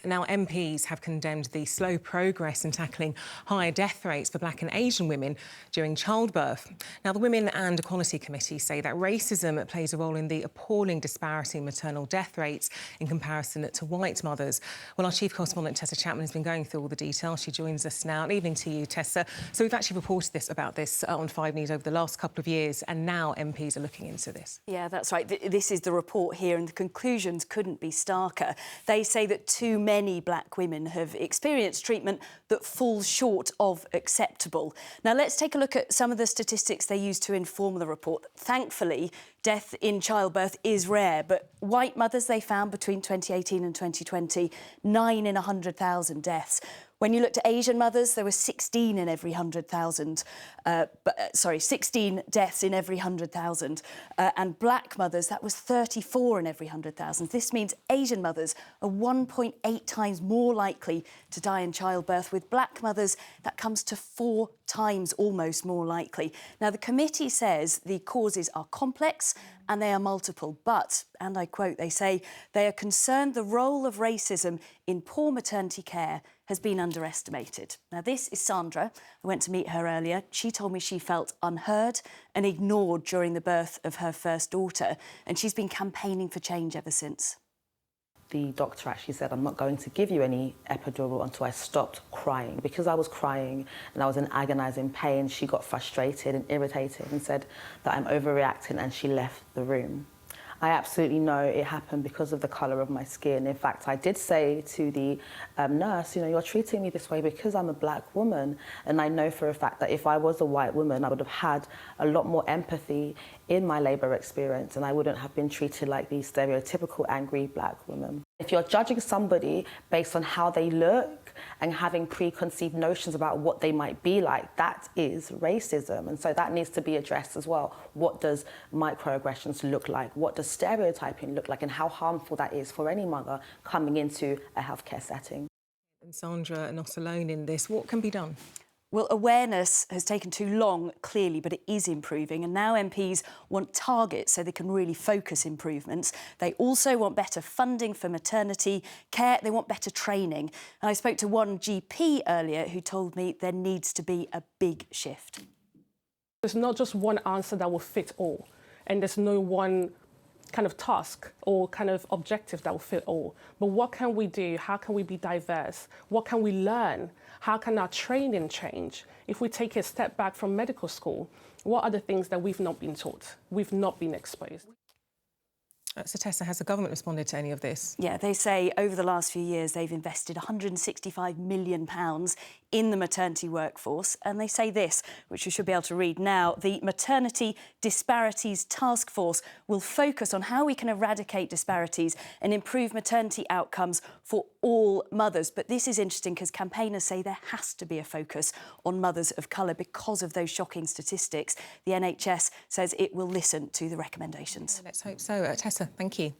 Now, MPs have condemned the slow progress in tackling higher death rates for Black and Asian women during childbirth. Now, the Women and Equality Committee say that racism plays a role in the appalling disparity in maternal death rates in comparison to white mothers. Well, our chief correspondent, Tessa Chapman, has been going through all the details. She joins us now. Good evening to you, Tessa. So we've actually reported about this on 5 News over the last couple of years, and now MPs are looking into this. Yeah, that's right. This is the report here, and the conclusions couldn't be starker. They say that too many Black women have experienced treatment that falls short of acceptable. Now, let's take a look at some of the statistics they used to inform the report. Thankfully, death in childbirth is rare, but white mothers, they found between 2018 and 2020, 9 in 100,000 deaths. When you looked at Asian mothers, there were 16 in every 100,000. 16 deaths in every 100,000. And Black mothers, that was 34 in every 100,000. This means Asian mothers are 1.8 times more likely to die in childbirth. With Black mothers, that comes to 4 times almost more likely. Now, the committee says the causes are complex and they are multiple, but, and I quote, they say, they are concerned the role of racism in poor maternity care has been underestimated. Now, this is Sandra. I went to meet her earlier. She told me she felt unheard and ignored during the birth of her first daughter, and she's been campaigning for change ever since. The doctor actually said, I'm not going to give you any epidural until I stopped crying. Because I was crying and I was in agonising pain, she got frustrated and irritated and said that I'm overreacting, and she left the room. I absolutely know it happened because of the colour of my skin. In fact, I did say to the nurse, you know, you're treating me this way because I'm a Black woman. And I know for a fact that if I was a white woman, I would have had a lot more empathy in my labour experience, and I wouldn't have been treated like these stereotypical angry Black women. If you're judging somebody based on how they look and having preconceived notions about what they might be like, that is racism. And so that needs to be addressed as well. What does microaggressions look like? What does stereotyping look like? And how harmful that is for any mother coming into a healthcare setting. And Sandra are not alone in this. What can be done? Well, awareness has taken too long, clearly, but it is improving. And now MPs want targets so they can really focus improvements. They also want better funding for maternity care. They want better training. And I spoke to one GP earlier who told me there needs to be a big shift. There's not just one answer that will fit all. And there's no one kind of task or kind of objective that will fit all. But what can we do? How can we be diverse? What can we learn? How can our training change? If we take a step back from medical school, what are the things that we've not been taught? We've not been exposed. So, Tessa, has the government responded to any of this? Yeah, they say over the last few years they've invested £165 million in the maternity workforce. And they say this, which you should be able to read now: the Maternity Disparities Task Force will focus on how we can eradicate disparities and improve maternity outcomes for all mothers. But this is interesting because campaigners say there has to be a focus on mothers of colour because of those shocking statistics. The NHS says it will listen to the recommendations. Let's hope so. Tessa, thank you.